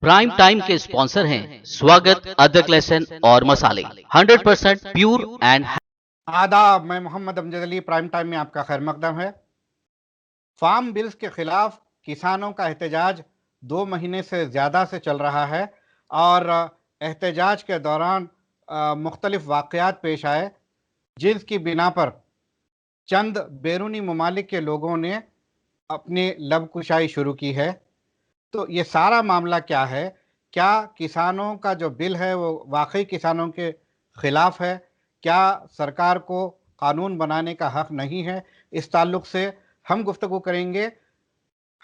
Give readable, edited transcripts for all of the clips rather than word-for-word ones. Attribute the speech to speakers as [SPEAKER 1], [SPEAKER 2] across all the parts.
[SPEAKER 1] Prime time के sponsor हैं स्वागत, अदरक लहसुन और मसाले 100% प्योर एंड
[SPEAKER 2] आदाब। मैं मोहम्मद अमजद अली। प्राइम टाइम में आपका खैर मकदम है। फार्म बिल्स के खिलाफ किसानों का एहतजाज 2 महीने से ज़्यादा से चल रहा है और एहतजाज के दौरान मुख्तलिफ वाक़यात पेश आए जिसकी बिना पर चंद बैरूनी ममालिक के लोगों ने अपनी लबकुशाई शुरू की है। तो ये सारा मामला क्या है? क्या किसानों का जो बिल है वो वाकई किसानों के ख़िलाफ़ है? क्या सरकार को कानून बनाने का हक़ नहीं है? इस ताल्लुक़ से हम गुफ्तगू करेंगे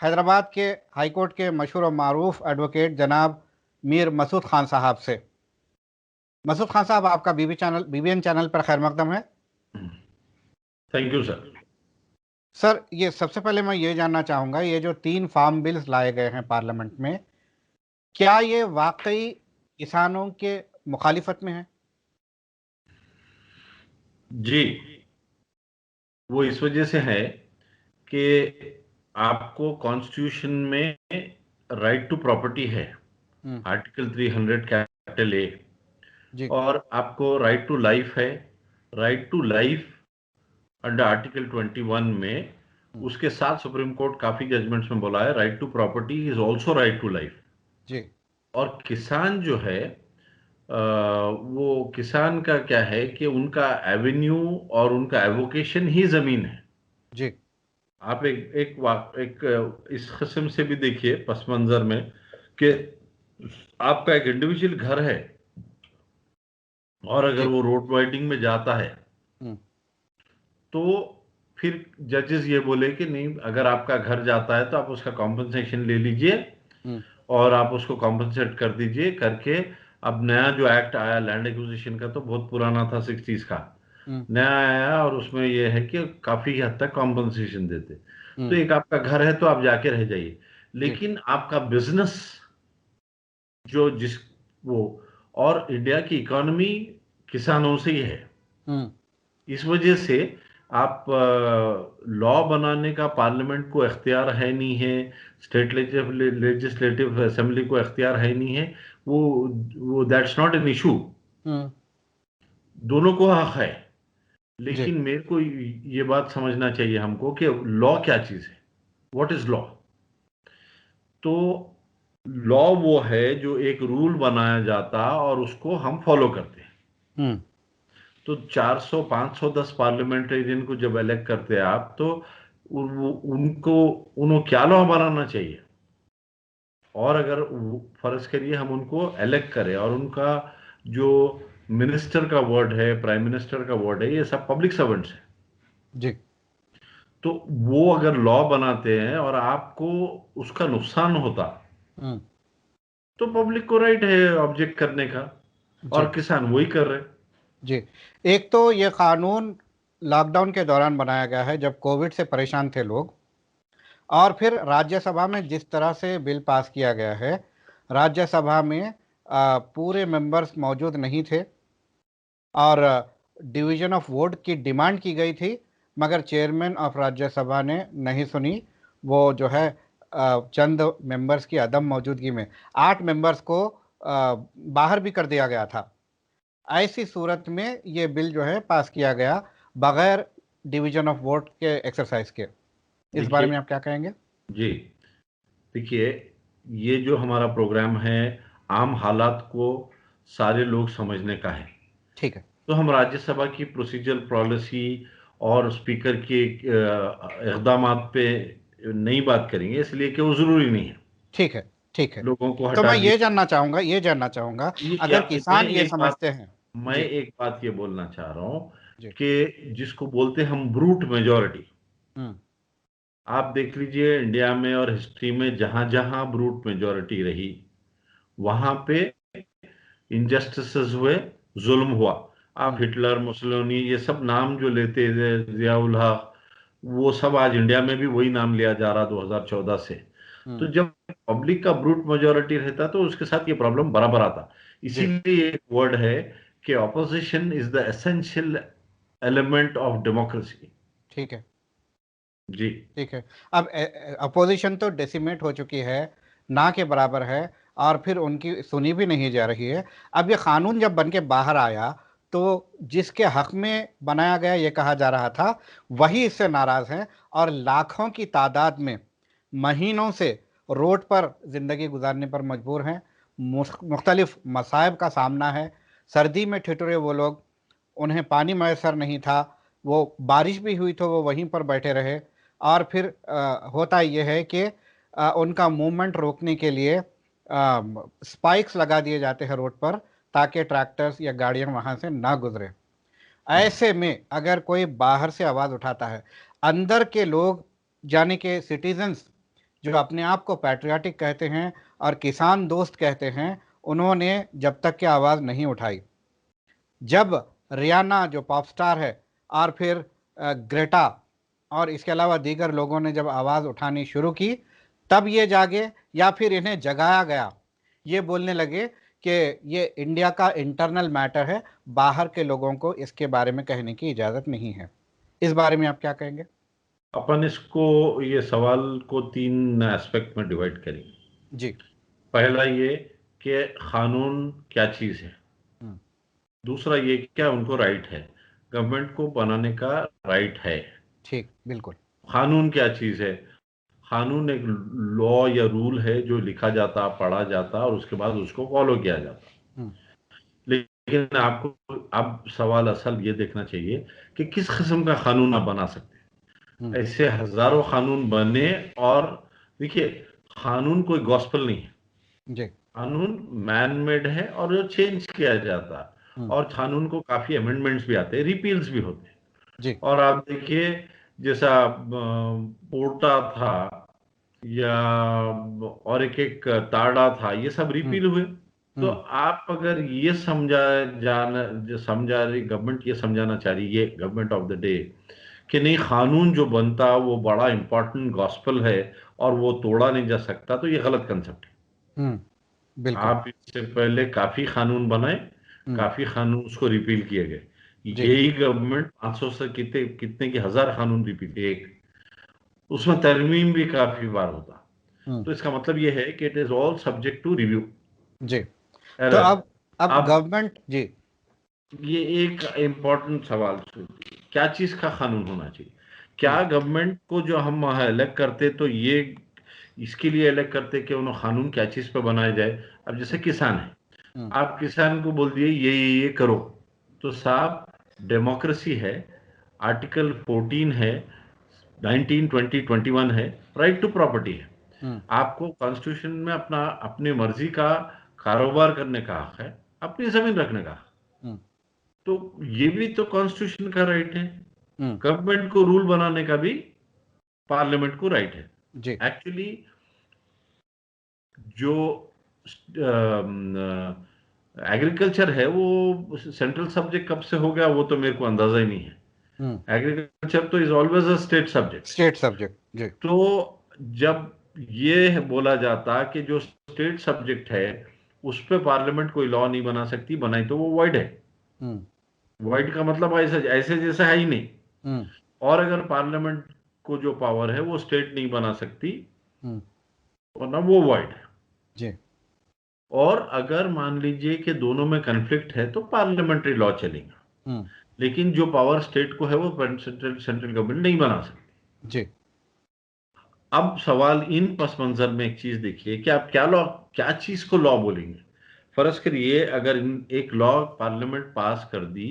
[SPEAKER 2] हैदराबाद के हाई कोर्ट के मशहूर और मारूफ एडवोकेट जनाब मीर मसूद ख़ान साहब से। मसूद ख़ान साहब, आपका बीबीएन चैनल पर खैर मकदम है।
[SPEAKER 3] Thank you sir.
[SPEAKER 2] सर, ये सबसे पहले मैं ये जानना चाहूँगा, ये जो 3 फार्म बिल्स लाए गए हैं पार्लियामेंट में, क्या ये वाकई किसानों के मुखालिफत में है?
[SPEAKER 3] जी, वो इस वजह से है कि आपको कॉन्स्टिट्यूशन में राइट टू प्रॉपर्टी है, आर्टिकल 300 कैपिटल ए, और आपको राइट टू लाइफ है, right to life under article 21 में। उसके साथ सुप्रीम कोर्ट काफी जजमेंट्स में बोला है right to property is also right to life.
[SPEAKER 2] जी।
[SPEAKER 3] और किसान जो है वो किसान का क्या है कि उनका एवेन्यू और उनका एवोकेशन ही जमीन है।
[SPEAKER 2] जी।
[SPEAKER 3] आप एक इस किस्म से भी देखिए पस मंजर में कि आपका एक इंडिविजुअल घर है और अगर वो रोड वाइडिंग में जाता है तो फिर जजेस ये बोले कि नहीं, अगर आपका घर जाता है तो आप उसका कॉम्पनसेशन ले लीजिए और आप उसको कॉम्पनसेट कर दीजिए करके। अब नया जो एक्ट आया लैंड एक्विजिशन का, तो बहुत पुराना था, 60s का, नया आया और उसमें यह है कि काफी हद तक कॉम्पनसेशन देते। तो एक आपका घर है तो आप जाके रह जाइए, लेकिन आपका बिजनेस जो जिस वो और इंडिया की इकोनॉमी किसानों से ही है। इस वजह से आप लॉ बनाने का पार्लियामेंट को इख्तियार है नहीं है, स्टेट लेजिस्लेटिव असेंबली को इख्तियार है नहीं है, वो दैट्स नॉट एन इशू। दोनों को हक है, लेकिन मेरे को ये बात समझना चाहिए हमको कि लॉ क्या चीज है, व्हाट इज लॉ। तो लॉ वो है जो एक रूल बनाया जाता और उसको हम फॉलो करते हैं। तो 400-510 पार्लियामेंटेरियन को जब इलेक्ट करते हैं आप, तो उनको क्या लॉ बनाना चाहिए। और अगर फर्ज करिए हम उनको इलेक्ट करें और उनका जो मिनिस्टर का वर्ड है, प्राइम मिनिस्टर का वर्ड है, ये सब पब्लिक सर्वेंट्स है
[SPEAKER 2] जी।
[SPEAKER 3] तो वो अगर लॉ बनाते हैं और आपको उसका नुकसान होता तो पब्लिक को राइट है ऑब्जेक्ट करने का, और किसान वही कर रहे।
[SPEAKER 2] जी। एक तो ये कानून लॉकडाउन के दौरान बनाया गया है जब कोविड से परेशान थे लोग, और फिर राज्यसभा में जिस तरह से बिल पास किया गया है, राज्यसभा में पूरे मेंबर्स मौजूद नहीं थे और डिवीजन ऑफ वोट की डिमांड की गई थी, मगर चेयरमैन ऑफ राज्यसभा ने नहीं सुनी। वो जो है चंद मेंबर्स की अदम मौजूदगी में 8 मेंबर्स को बाहर भी कर दिया गया था। ऐसी सूरत में ये बिल जो है पास किया गया बगैर डिवीजन ऑफ वोट के एक्सरसाइज के। इस बारे में आप क्या कहेंगे?
[SPEAKER 3] जी, देखिए, ये जो हमारा प्रोग्राम है आम हालात को सारे लोग समझने का है।
[SPEAKER 2] ठीक है।
[SPEAKER 3] तो हम राज्यसभा की प्रोसीजर पॉलिसी और स्पीकर के इक़दामात पे नहीं बात करेंगे, इसलिए कि वो जरूरी नहीं है।
[SPEAKER 2] ठीक है, ठीक है।
[SPEAKER 3] लोगों को
[SPEAKER 2] तो
[SPEAKER 3] हटा
[SPEAKER 2] मैं ये जानना चाहूंगा अगर किसान ये समझते हैं।
[SPEAKER 3] मैं एक बात ये बोलना चाह रहा हूँ कि जिसको बोलते हैं हम ब्रूट मेजॉरिटी, आप देख लीजिए इंडिया में और हिस्ट्री में जहां जहां ब्रूट मेजॉरिटी रही वहां पे इनजस्टिसेस हुए, जुल्म हुआ। आप हिटलर, मुसोलिनी, ये सब नाम जो लेते थे, जियाउल हक, वो सब आज इंडिया में भी वही नाम लिया जा रहा 2014 से। तो जब पब्लिक का ब्रूट मेजॉरिटी रहता तो उसके साथ ये प्रॉब्लम बराबर आता। इसीलिए एक वर्ड है कि opposition is the essential element of democracy.
[SPEAKER 2] ठीक है
[SPEAKER 3] जी,
[SPEAKER 2] ठीक है। अब अपोजिशन तो डेसिमेट हो चुकी है, ना के बराबर है। और फिर उनकी सुनी भी नहीं जा रही है। अब ये कानून जब बन के बाहर आया तो जिसके हक में बनाया गया ये कहा जा रहा था वही इससे नाराज हैं और लाखों की तादाद में महीनों से रोड पर ज़िंदगी गुजारने पर मजबूर हैं। मुख्तलिफ मसाइब का सामना है। सर्दी में ठिठुरे वो लोग, उन्हें पानी मैसर नहीं था, वो बारिश भी हुई तो वो वहीं पर बैठे रहे। और फिर होता ये है कि उनका मूवमेंट रोकने के लिए स्पाइक्स लगा दिए जाते हैं रोड पर ताकि ट्रैक्टर्स या गाड़ियां वहां से ना गुजरे। ऐसे में अगर कोई बाहर से आवाज़ उठाता है, अंदर के लोग यानी कि सिटीजन्स जो अपने आप को पैट्रियाटिक कहते हैं और किसान दोस्त कहते हैं, उन्होंने जब तक कि आवाज़ नहीं उठाई। जब रियाना जो पॉप स्टार है और फिर ग्रेटा और इसके अलावा दीगर लोगों ने जब आवाज़ उठानी शुरू की, तब ये जागे या फिर इन्हें जगाया गया। ये बोलने लगे कि ये इंडिया का इंटरनल मैटर है, बाहर के लोगों को इसके बारे में कहने की इजाज़त नहीं है। इस बारे में आप क्या कहेंगे?
[SPEAKER 3] अपन इसको, ये सवाल को 3 एस्पेक्ट में डिवाइड करेंगे
[SPEAKER 2] जी।
[SPEAKER 3] पहला ये कि कानून क्या चीज़ है, दूसरा ये क्या उनको राइट है, गवर्नमेंट को बनाने का राइट है।
[SPEAKER 2] ठीक, बिल्कुल।
[SPEAKER 3] कानून क्या चीज़ है? कानून एक लॉ या रूल है जो लिखा जाता, पढ़ा जाता और उसके बाद उसको फॉलो किया जाता। लेकिन आपको अब सवाल असल ये देखना चाहिए कि किस किस्म का कानून आप बना सकते हैं। ऐसे हजारों कानून बने और देखिए, कानून कोई गॉस्पेल नहीं है
[SPEAKER 2] जी।
[SPEAKER 3] कानून मैन मेड है और जो चेंज किया जाता है और कानून को काफी अमेंडमेंट्स भी आते हैं, रिपील्स भी होते हैं
[SPEAKER 2] जी।
[SPEAKER 3] और आप देखिए जैसा पोर्टा था या और एक ताड़ा था, ये सब रिपील हुए। तो आप अगर ये समझा रही गवर्नमेंट, ये समझाना चाह रही है गवर्नमेंट ऑफ द डे कि नहीं, कानून जो बनता वो बड़ा इंपॉर्टेंट गॉस्पेल है और वो तोड़ा नहीं जा सकता, तो ये गलत कंसेप्ट है।
[SPEAKER 2] बिल्कुल।
[SPEAKER 3] आप इससे पहले काफी कानून बनाए, काफी कानून उसको रिपील किए गए। यही गवर्नमेंट 500 से कितने की हजार कानून रिपील, एक उसमें तरमीम भी काफी बार होता। तो इसका मतलब ये है कि it is all subject to review.
[SPEAKER 2] जी। तो अब गवर्नमेंट जी,
[SPEAKER 3] ये एक इम्पोर्टेंट सवाल, क्या चीज का कानून होना चाहिए? क्या गवर्नमेंट को जो हम इलेक्ट करते तो ये इसके लिए इलेक्ट करते कि उन्हें कानून क्या चीज पे बनाया जाए? अब जैसे किसान है, आप किसान को बोल दिए ये करो, तो साहब डेमोक्रेसी है, आर्टिकल 14 है, 19, 20, 21 है, राइट टू प्रॉपर्टी है। आपको कॉन्स्टिट्यूशन में अपनी मर्जी का कारोबार करने का हक है, अपनी जमीन रखने का हक। तो ये भी तो कॉन्स्टिट्यूशन का राइट है। गवर्नमेंट को रूल बनाने का भी पार्लियामेंट को राइट है। एक्चुअली जो एग्रीकल्चर है वो सेंट्रल सब्जेक्ट कब से हो गया वो तो मेरे को अंदाजा ही नहीं है। एग्रीकल्चर तो is always a state subject. जी। तो जब ये बोला जाता कि जो स्टेट सब्जेक्ट है उस पर पार्लियामेंट कोई लॉ नहीं बना सकती, बनाई तो वो वॉइड है। वॉइड का मतलब ऐसे जैसा है ही नहीं। और अगर पार्लियामेंट को जो पावर है वो स्टेट नहीं बना सकती वरना वो वॉइड है।
[SPEAKER 2] जी।
[SPEAKER 3] और अगर मान लीजिए कि दोनों में कन्फ्लिक्ट है तो पार्लियामेंट्री लॉ चलेगा। लेकिन जो पावर स्टेट को है वो सेंट्रल गवर्नमेंट नहीं बना सकती।
[SPEAKER 2] जी।
[SPEAKER 3] अब सवाल इन पस मंजर में एक चीज देखिए कि आप क्या चीज को लॉ बोलेंगे। फर्ज करिए अगर एक लॉ पार्लियामेंट पास कर दी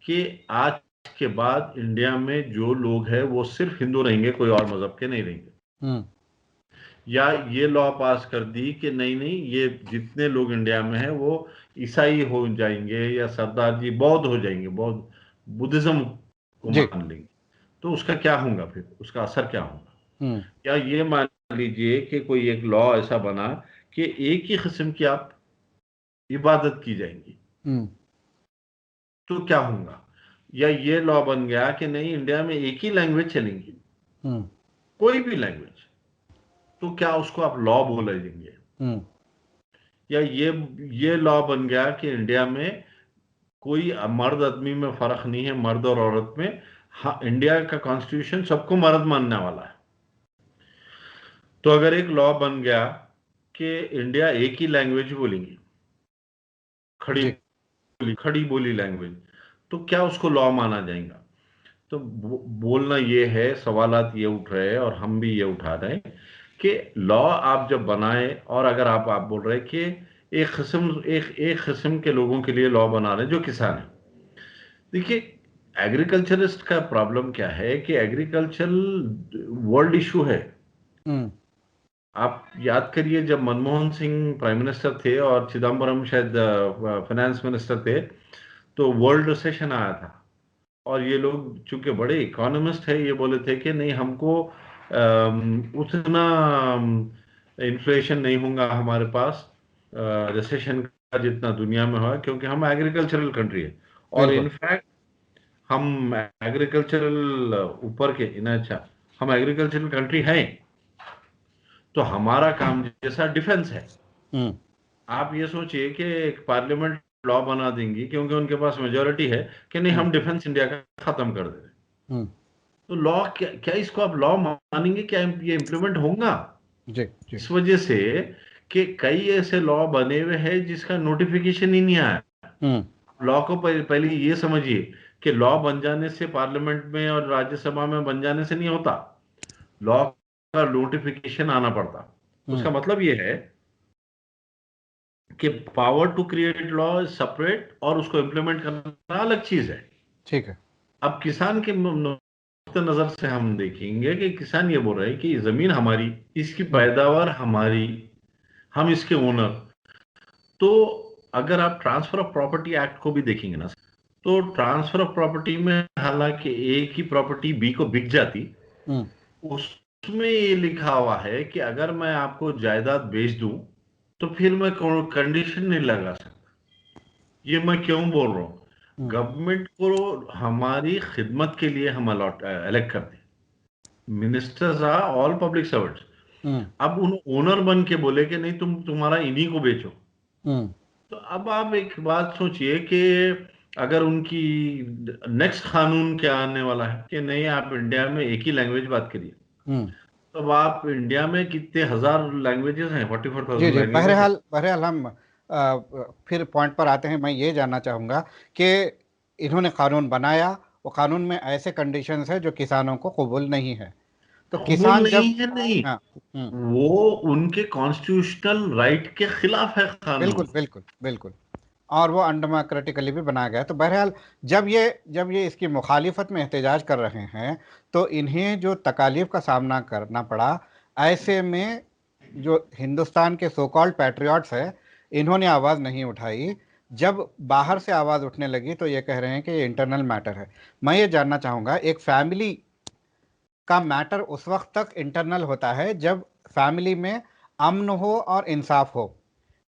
[SPEAKER 3] कि आज के बाद इंडिया में जो लोग हैं वो सिर्फ हिंदू रहेंगे, कोई और मजहब के नहीं रहेंगे, या ये लॉ पास कर दी कि नहीं ये जितने लोग इंडिया में हैं वो ईसाई हो जाएंगे या सरदार जी बौद्ध हो जाएंगे, बौद्ध बुद्धिज्म को मान लेंगे, तो उसका क्या होगा, फिर उसका असर क्या होगा? या ये मान लीजिए कि कोई एक लॉ ऐसा बना कि एक ही किस्म की आप इबादत की जाएंगी, तो क्या होगा? या ये लॉ बन गया कि नहीं इंडिया में एक ही लैंग्वेज चलेंगी, कोई भी लैंग्वेज, तो क्या उसको आप लॉ बोलेंगे? या ये लॉ बन गया कि इंडिया में कोई मर्द आदमी में फर्क नहीं है, मर्द और औरत में। हाँ, इंडिया का कॉन्स्टिट्यूशन सबको मर्द मानने वाला है। तो अगर एक लॉ बन गया कि इंडिया एक ही लैंग्वेज बोलेंगे, खड़ी बोली लैंग्वेज, तो क्या उसको लॉ माना जाएगा? तो बोलना ये है, सवालात ये उठ रहे हैं और हम भी ये उठा रहे हैं कि लॉ आप जब बनाए, और अगर आप बोल रहे हैं कि एक किस्म के लोगों के लिए लॉ बना रहे हैं जो किसान है। देखिए, एग्रीकल्चरिस्ट का प्रॉब्लम क्या है कि एग्रीकल्चरल वर्ल्ड इशू है। आप याद करिए, जब मनमोहन सिंह प्राइम मिनिस्टर थे और चिदम्बरम शायद फाइनेंस मिनिस्टर थे, तो वर्ल्ड रिसेशन आया था, और ये लोग चूंकि बड़े इकोनॉमिस्ट है, ये बोले थे कि नहीं, हमको उतना इन्फ्लेशन नहीं होगा हमारे पास रिसेशन का जितना दुनिया में हुआ, क्योंकि हम एग्रीकल्चरल कंट्री है। और इनफैक्ट हम एग्रीकल्चरल ऊपर के अच्छा, हम एग्रीकल्चरल कंट्री हैं, तो हमारा काम जैसा डिफेंस है। आप ये सोचिए कि एक पार्लियामेंट लॉ बना देंगी, क्योंकि उनके पास मेजोरिटी है, कि नहीं, हम डिफेंस इंडिया का खत्म कर दे। तो लॉ क्या इसको आप लॉ मानेंगे? क्या ये इम्प्लीमेंट होगा? इस वजह से कि कई ऐसे लॉ बने हुए हैं जिसका नोटिफिकेशन ही नहीं आया। लॉ को पहले ये समझिए कि लॉ बन जाने से, पार्लियामेंट में और राज्यसभा में बन जाने से नहीं होता, लॉ का नोटिफिकेशन आना पड़ता। उसका मतलब ये है कि power to create law is separate, और उसको इंप्लीमेंट करना अलग चीज है।
[SPEAKER 2] ठीक है।
[SPEAKER 3] अब किसान के नजर से हम देखेंगे कि किसान ये बोल रहे हैं कि जमीन हमारी, इसकी पैदावार हमारी, हम इसके ओनर। तो अगर आप ट्रांसफर ऑफ प्रॉपर्टी एक्ट को भी देखेंगे ना, तो ट्रांसफर ऑफ प्रॉपर्टी में हालांकि एक ही प्रॉपर्टी बी को बिक जाती, उसमें ये लिखा हुआ है कि अगर मैं आपको जायदाद बेच दूं तो फिर मैं कंडीशन नहीं लगा सकता। ये मैं क्यों बोल रहा हूं? गवर्नमेंट को हमारी खिदमत के लिए हम इलेक्ट करते, ministers are all public servants. अब उन ओनर बन के बोले कि नहीं, तुम्हारा इन्हीं को बेचो, तो अब आप एक बात सोचिए कि अगर उनकी नेक्स्ट कानून क्या आने वाला है कि नहीं, आप इंडिया में एक ही लैंग्वेज बात करिए, तो आप इंडिया में कितने हजार लैंग्वेजेस हैं? 44,000 लैंग्वेजेस हैं।
[SPEAKER 2] बहरहाल हम फिर पॉइंट पर आते हैं। मैं ये जानना चाहूँगा कि इन्होंने कानून बनाया, वो कानून में ऐसे कंडीशंस है जो किसानों को कबूल नहीं है, तो किसान जब
[SPEAKER 3] नहीं, वो उनके कॉन्स्टिट्यूशनल राइट के खिलाफ है कानून।
[SPEAKER 2] बिल्कुल, और वो अनडेमोक्रेटिकली भी बनाया गया। तो बहरहाल जब ये इसकी मुखालिफत में एहतजाज कर रहे हैं, तो इन्हें जो तकालीफ का सामना करना पड़ा, ऐसे में जो हिंदुस्तान के सो कॉल्ड पैट्रियट्स है, इन्होंने आवाज़ नहीं उठाई। जब बाहर से आवाज़ उठने लगी तो ये कह रहे हैं कि ये इंटरनल मैटर है। मैं ये जानना चाहूँगा, एक फैमिली का मैटर उस वक्त तक इंटरनल होता है जब फैमिली में अमन हो और इंसाफ हो।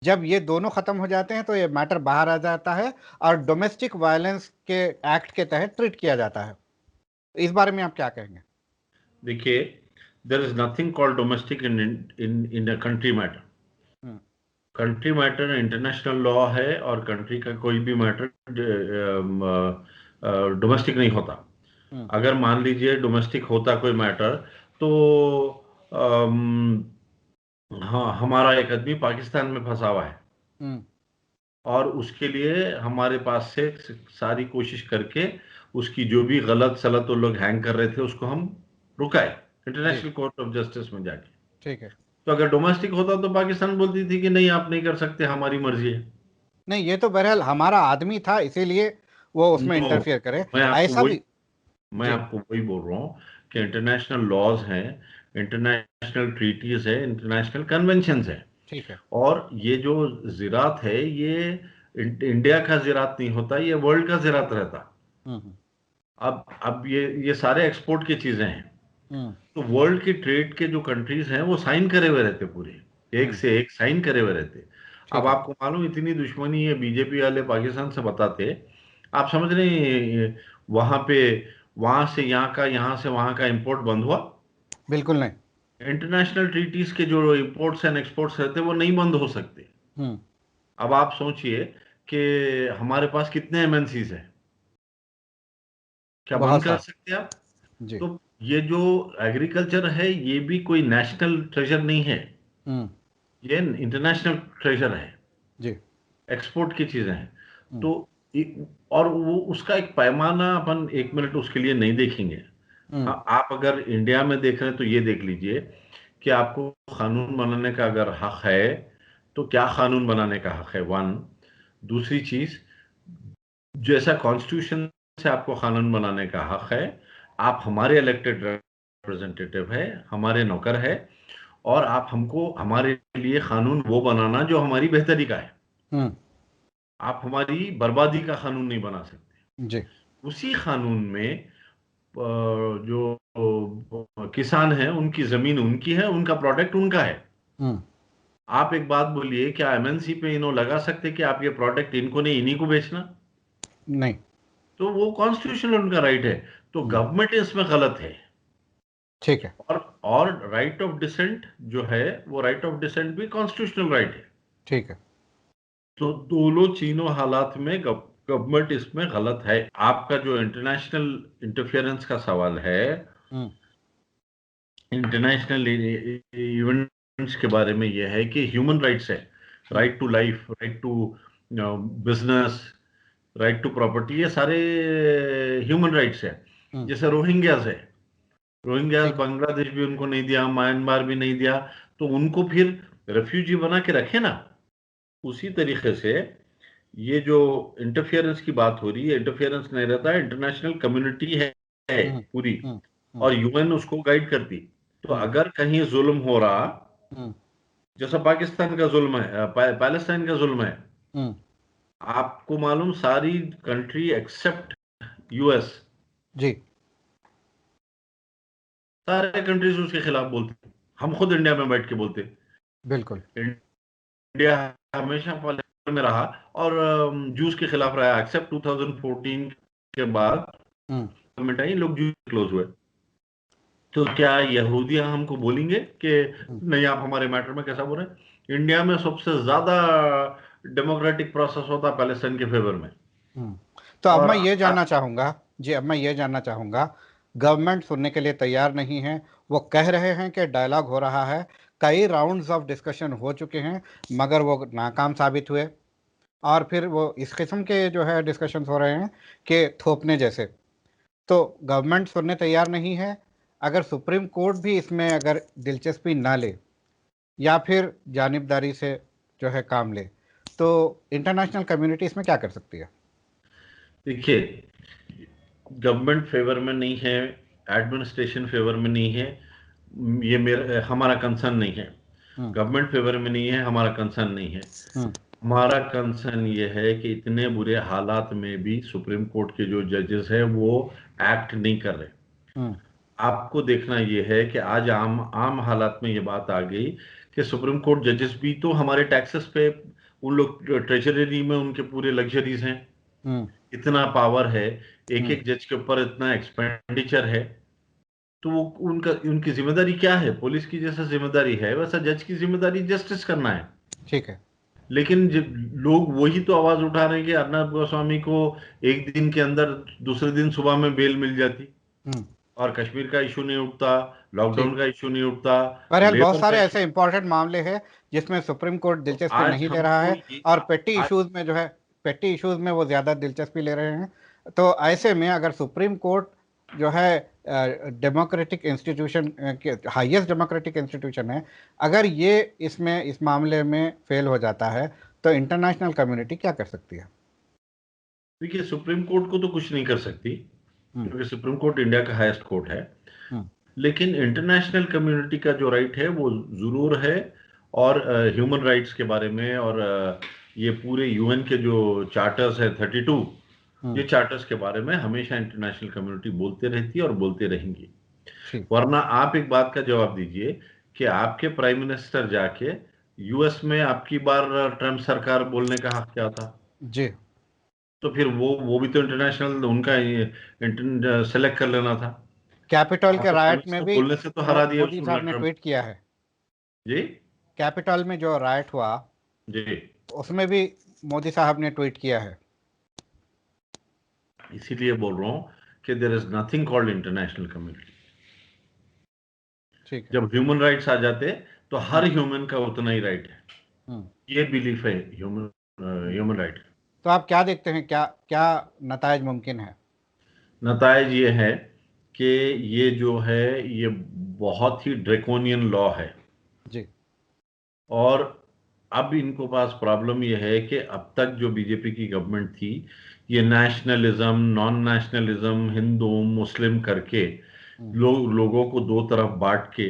[SPEAKER 2] जब ये दोनों खत्म हो जाते हैं तो ये मैटर बाहर आ जाता है और डोमेस्टिक वायलेंस के एक्ट के तहत ट्रीट किया जाता है। इस बारे में आप क्या कहेंगे?
[SPEAKER 3] देखिए, there is nothing called domestic in a country matter. Country matter international law है, और कंट्री का कोई भी मैटर डोमेस्टिक नहीं होता। अगर मान लीजिए डोमेस्टिक होता कोई मैटर, तो हाँ, हमारा एक आदमी पाकिस्तान में फंसा हुआ है, और उसके लिए हमारे पास से सारी कोशिश करके उसकी जो भी गलत सलत वो लोग हैंग कर रहे थे, उसको हम रुकाए इंटरनेशनल कोर्ट ऑफ जस्टिस में जाके।
[SPEAKER 2] ठीक है।
[SPEAKER 3] तो अगर डोमेस्टिक होता तो पाकिस्तान बोलती थी कि नहीं, आप नहीं कर सकते, हमारी मर्जी है।
[SPEAKER 2] नहीं, ये तो बहरहाल हमारा आदमी था, इसीलिए वो उसमें
[SPEAKER 3] नो,
[SPEAKER 2] इंटरफियर करे,
[SPEAKER 3] मैं आपको
[SPEAKER 2] ऐसा
[SPEAKER 3] वही
[SPEAKER 2] भी।
[SPEAKER 3] मैं
[SPEAKER 2] जी।
[SPEAKER 3] आपको वही बोल रहा हूँ कि इंटरनेशनल लॉज हैं, इंटरनेशनल ट्रीटीज है, इंटरनेशनल कन्वेंशंस है,
[SPEAKER 2] ठीक है।
[SPEAKER 3] और ये जो ज़रात है, ये इंडिया का ज़रात नहीं होता, ये वर्ल्ड का ज़रात रहता। अब ये सारे एक्सपोर्ट की चीजें हैं, तो वर्ल्ड की ट्रेड के जो कंट्रीज हैं वो साइन करे हुए रहते, पूरे एक से एक साइन करे हुए रहते। अब आपको मालूम, इतनी दुश्मनी है बीजेपी वाले पाकिस्तान से बताते, आप समझ रहे हैं वहां से यहाँ का, यहाँ से वहां का इंपोर्ट बंद हुआ?
[SPEAKER 2] बिल्कुल नहीं।
[SPEAKER 3] इंटरनेशनल ट्रीटीज के जो इंपोर्ट्स एंड एक्सपोर्ट्स रहते वो नहीं बंद हो सकते। अब आप सोचिए कि हमारे पास कितने एमएनसीज हैं, क्या बंद कर सकते हैं आप?
[SPEAKER 2] जी।
[SPEAKER 3] तो ये जो एग्रीकल्चर है, ये भी कोई नेशनल ट्रेजर नहीं है। ये इंटरनेशनल ट्रेजर है
[SPEAKER 2] जी।
[SPEAKER 3] एक्सपोर्ट की चीजें हैं। तो और वो उसका एक पैमाना अपन 1 मिनट उसके लिए नहीं देखेंगे। हाँ, आप अगर इंडिया में देख रहे हैं तो ये देख लीजिए कि आपको कानून बनाने का अगर हक है तो क्या कानून बनाने का हक है, वन। दूसरी चीज, जैसा कॉन्स्टिट्यूशन से आपको कानून बनाने का हक है, आप हमारे इलेक्टेड रिप्रेजेंटेटिव है, हमारे नौकर है, और आप हमको हमारे लिए कानून वो बनाना जो हमारी बेहतरी का है। आप हमारी बर्बादी का कानून नहीं बना सकते।
[SPEAKER 2] जी।
[SPEAKER 3] उसी कानून में जो किसान है उनकी जमीन उनकी है, उनका प्रोडक्ट उनका है। आप एक बात बोलिए, क्या एमएनसी पे इन्हों लगा सकते कि आप ये प्रोडक्ट इनको नहीं इन्हीं को बेचना?
[SPEAKER 2] नहीं।
[SPEAKER 3] तो वो कॉन्स्टिट्यूशनल उनका राइट है। तो गवर्नमेंट इसमें गलत है।
[SPEAKER 2] ठीक है।
[SPEAKER 3] और राइट ऑफ डिसेंट जो है वो राइट ऑफ डिसेंट भी कॉन्स्टिट्यूशनल राइट है।
[SPEAKER 2] ठीक है।
[SPEAKER 3] तो दोनों चीनों हालात में गवर्नमेंट इसमें गलत है। आपका जो इंटरनेशनल इंटरफेरेंस का सवाल है, इंटरनेशनल इवेंट्स के बारे में, यह है कि ह्यूमन राइट्स है, right to life, right to business, right to property, ये सारे ह्यूमन राइट्स है। जैसे रोहिंग्यास है, रोहिंग्यास
[SPEAKER 2] ठीक।
[SPEAKER 3] बांग्लादेश भी उनको नहीं दिया, म्यांमार भी नहीं दिया, तो उनको फिर रेफ्यूजी बना के रखे ना। उसी तरीके से ये जो इंटरफेरेंस की बात हो रही है, इंटरफेरेंस नहीं रहता है, इंटरनेशनल कम्युनिटी है पूरी, और यूएन उसको गाइड करती। तो अगर कहीं जुल्म हो रहा, जैसा पाकिस्तान का जुल्म है, पैलेस्टाइन का जुल्म है, आपको मालूम सारी कंट्री एक्सेप्ट यूएस,
[SPEAKER 2] जी।
[SPEAKER 3] सारे कंट्रीज उसके खिलाफ बोलते। हम खुद इंडिया में बैठ के बोलते।
[SPEAKER 2] बिल्कुल।
[SPEAKER 3] इंडिया हमेशा में रहा और जूस के खिलाफ रहा, एक्सेप्ट 2014 के बाद गवर्नमेंट आई, लोग जूस क्लोज हुए। तो क्या यहूदियां हमको बोलेंगे कि नहीं आप हमारे मैटर में कैसा बोल रहे हैं? इंडिया में सबसे ज्यादा डेमोक्रेटिक प्रोसेस होता पैलेस्टाइन के फेवर में।
[SPEAKER 2] तो अब
[SPEAKER 3] और
[SPEAKER 2] मैं ये जानना चाहूँगा जी, अब मैं ये जानना चाहूँगा, गवर्नमेंट सुनने के लिए तैयार नहीं है। वो कह रहे हैं कि डायलॉग हो रहा है, कई राउंड्स ऑफ डिस्कशन हो चुके हैं, मगर वो नाकाम साबित हुए, और फिर वो इस किस्म के जो है डिस्कशंस हो रहे हैं कि थोपने जैसे। तो गवर्नमेंट सुनने तैयार नहीं है। अगर सुप्रीम कोर्ट भी इसमें अगर दिलचस्पी ना ले या फिर जानिबदारी से जो है काम ले, तो इंटरनेशनल कम्युनिटी इसमें क्या कर सकती है?
[SPEAKER 3] देखिए, गवर्नमेंट फेवर में नहीं है, एडमिनिस्ट्रेशन फेवर में नहीं है, ये मेरा हमारा कंसर्न नहीं है। गवर्नमेंट फेवर में नहीं है, हमारा कंसर्न नहीं है। हमारा कंसर्न ये है कि इतने बुरे हालात में भी सुप्रीम कोर्ट के जो जजेस हैं वो एक्ट नहीं कर रहे। आपको देखना ये है कि आज आम हालात में ये बात आ गई कि सुप्रीम कोर्ट जजेस भी तो हमारे टैक्सेस पे, उन लोग ट्रेजरी में उनके पूरे लग्जरीज हैं, इतना पावर है, एक एक जज के ऊपर इतना एक्सपेंडिचर है। तो वो उनकी जिम्मेदारी क्या है? पुलिस की जैसा जिम्मेदारी है वैसा जज की जिम्मेदारी जस्टिस करना है।
[SPEAKER 2] ठीक है।
[SPEAKER 3] लेकिन लोग वही तो आवाज उठा रहे हैं कि अर्नब गोस्वामी को एक दिन के अंदर, दूसरे दिन सुबह में बेल मिल जाती, और कश्मीर का इशू नहीं उठता, लॉकडाउन का इशू नहीं उठता,
[SPEAKER 2] बहरहाल बहुत
[SPEAKER 3] लेबर
[SPEAKER 2] सारे
[SPEAKER 3] का
[SPEAKER 2] ऐसे इंपॉर्टेंट मामले हैं जिसमें सुप्रीम कोर्ट दिलचस्पी
[SPEAKER 3] आज
[SPEAKER 2] नहीं ले रहा
[SPEAKER 3] हमको
[SPEAKER 2] है, और पेटी इश्यूज में जो है, पेटी इश्यूज में वो ज़्यादा दिलचस्पी ले रहे हैं। तो ऐसे में अगर सुप्रीम कोर्ट जो है democratic institution, highest democratic institution है, अगर ये इसमें इस मामले में फेल हो जाता है, तो इंटरनेशनल कम्युनिटी क्या कर सकती है?
[SPEAKER 3] देखिए, सुप्रीम कोर्ट को तो कुछ नहीं कर सकती, क्योंकि सुप्रीम कोर्ट इंडिया का हाईएस्ट कोर्ट है। लेकिन इंटरनेशनल कम्युनिटी का जो राइट है वो जरूर है, और ह्यूमन राइट्स के बारे में, और ये पूरे यूएन के जो चार्टर्स है 32, ये चार्टर्स के बारे में हमेशा इंटरनेशनल कम्युनिटी बोलते रहती है और बोलते रहेंगी। वरना आप एक बात का जवाब दीजिए कि आपके प्राइम मिनिस्टर जाके यूएस में आपकी बार ट्रम्प सरकार बोलने का हक क्या था?
[SPEAKER 2] जी।
[SPEAKER 3] तो फिर वो भी तो इंटरनेशनल उनका सेलेक्ट कर लेना था।
[SPEAKER 2] कैपिटल के
[SPEAKER 3] आपके प्राइम
[SPEAKER 2] राइट में
[SPEAKER 3] मिनिस्टर
[SPEAKER 2] भी
[SPEAKER 3] बोलने से तो हरा दिया
[SPEAKER 2] मोदी
[SPEAKER 3] उसको
[SPEAKER 2] साहब ने
[SPEAKER 3] ट्रम्प।
[SPEAKER 2] ट्वीट किया है।
[SPEAKER 3] जी
[SPEAKER 2] कैपिटल में जो राइट हुआ
[SPEAKER 3] जी,
[SPEAKER 2] उसमें भी मोदी साहब ने ट्वीट किया है।
[SPEAKER 3] इसीलिए बोल रहा हूं कि there is nothing called international community.
[SPEAKER 2] ठीक है।
[SPEAKER 3] जब ह्यूमन राइट्स आ जाते तो हर ह्यूमन का उतना ही राइट है। ये बिलीफ है ह्यूमन राइट।
[SPEAKER 2] तो आप क्या देखते हैं, क्या क्या नतायज मुमकिन है?
[SPEAKER 3] नतायज ये है कि ये जो है ये बहुत ही ड्रैकोनियन लॉ है
[SPEAKER 2] जी।
[SPEAKER 3] और अब इनको पास प्रॉब्लम ये है कि अब तक जो बीजेपी की गवर्नमेंट थी ये नेशनलिज्म, नॉन नेशनलिज्म, हिंदू मुस्लिम करके लोगों को दो तरफ बांट के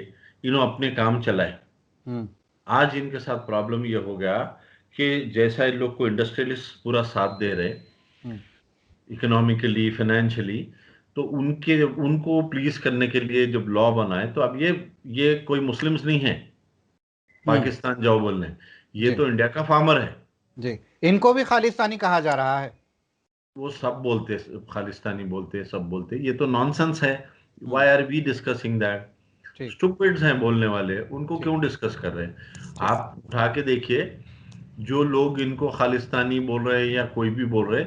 [SPEAKER 3] अपने काम चलाए। आज इनके साथ प्रॉब्लम ये हो गया कि जैसा इन लोग को इंडस्ट्रियलिस्ट पूरा साथ दे रहे इकोनॉमिकली, फाइनेंशियली, तो उनको प्लीज करने के लिए जब लॉ बनाए, तो अब ये कोई मुस्लिम्स नहीं है पाकिस्तान जाओ बोलने, ये तो इंडिया का फार्मर है
[SPEAKER 2] जी। इनको भी खालिस्तानी कहा जा रहा है।
[SPEAKER 3] वो सब बोलते, खालिस्तानी बोलते, सब बोलते, ये तो नॉनसेंस है। Why are we discussing that? Stupids हैं बोलने वाले, उनको क्यों डिस्कस कर रहे हैं? आप उठा के देखिए, जो लोग इनको खालिस्तानी बोल रहे हैं या कोई भी बोल रहे,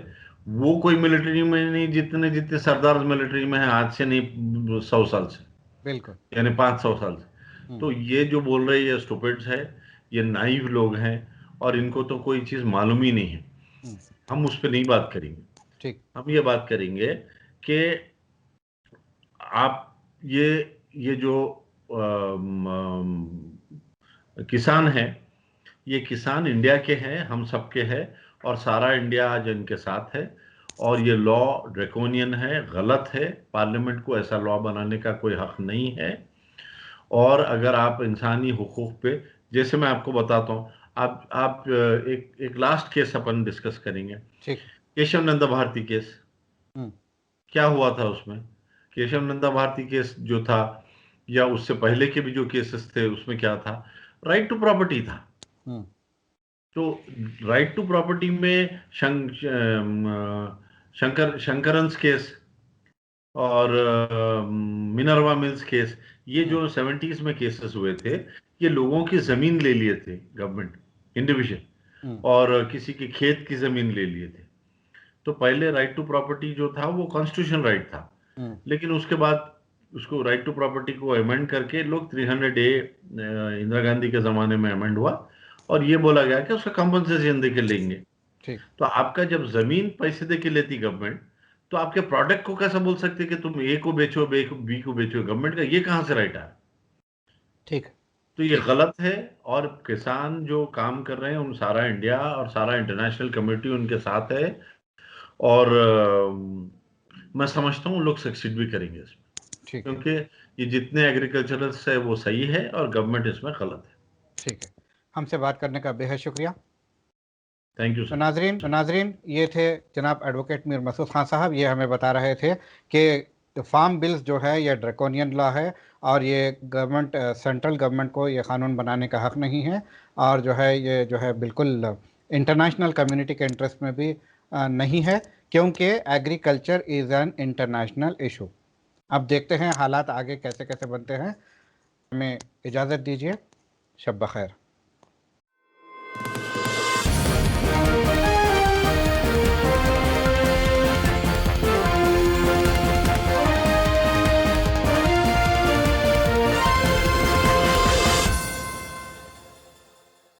[SPEAKER 3] वो कोई मिलिट्री में नहीं, जितने सरदार मिलिट्री में है आज से नहीं 100 साल से,
[SPEAKER 2] बिल्कुल,
[SPEAKER 3] यानी 500 साल से। तो ये जो बोल रहे हैं ये स्टूपिड्स है, ये नाइव लोग हैं और इनको तो कोई चीज मालूम ही नहीं है। हम उस पर नहीं बात करेंगे, ठीक। हम ये बात करेंगे कि आप ये जो किसान है, ये किसान इंडिया के हैं, हम सबके हैं और सारा इंडिया आज इनके साथ है। और ये लॉ ड्रैकोनियन है, गलत है, पार्लियामेंट को ऐसा लॉ बनाने का कोई हक नहीं है। और अगर आप इंसानी हुकूक पे, जैसे मैं आपको बताता हूँ, आप एक लास्ट केस अपन डिस्कस करेंगे, केशव नंदा भारती केस। क्या हुआ था उसमें? केशव नंदा भारती केस जो था, या उससे पहले के भी जो केसेस थे, उसमें क्या था? राइट टू प्रॉपर्टी था। तो राइट टू प्रॉपर्टी में शंकरन्स केस और मिनर्वा मिल्स केस, ये जो 70s में केसेस हुए थे, ये लोगों की जमीन ले लिए थे गवर्नमेंट, इंडिविजुअल, और किसी के खेत की जमीन ले लिए थे। तो पहले राइट टू प्रॉपर्टी जो था वो कॉन्स्टिट्यूशन राइट था, लेकिन उसके बाद उसको राइट टू प्रॉपर्टी को अमेंड करके लोग 300A इंदिरा गांधी के जमाने में अमेंड हुआ और ये बोला गया कि उसका कंपनसेशन देके लेंगे। तो आपका जब जमीन पैसे देके लेती गवर्नमेंट, तो आपके प्रोडक्ट को कैसा बोल सकते कि तुम ए को बेचो, बी को बेचो? गवर्नमेंट का ये कहां से राइट है? ठीक। तो ये गलत है। और किसान जो काम कर रहे हैं, उन सारा इंडिया और सारा इंटरनेशनल कम्युनिटी उनके साथ है और मैं समझता हूँ लोग सक्सीड भी करेंगे इसमें, क्योंकि ये जितने एग्रीकल्चरल्स है वो सही है और गवर्नमेंट इसमें गलत है। ठीक है, हमसे बात करने का बेहद शुक्रिया। Thank you sir. नाजरीन, ये थे जनाब एडवोकेट मीर मसूद खान साहब। ये हमें बता रहे थे कि फार्म बिल्स जो है ये ड्रैकोनियन लॉ है और ये गवर्नमेंट, सेंट्रल गवर्नमेंट को ये क़ानून बनाने का हक़ नहीं है, और जो है ये जो है बिल्कुल इंटरनेशनल कम्युनिटी के इंटरेस्ट में भी नहीं है, क्योंकि agriculture is an international issue. अब देखते हैं हालात आगे कैसे कैसे बनते हैं। हमें इजाज़त दीजिए। शब बख़ैर।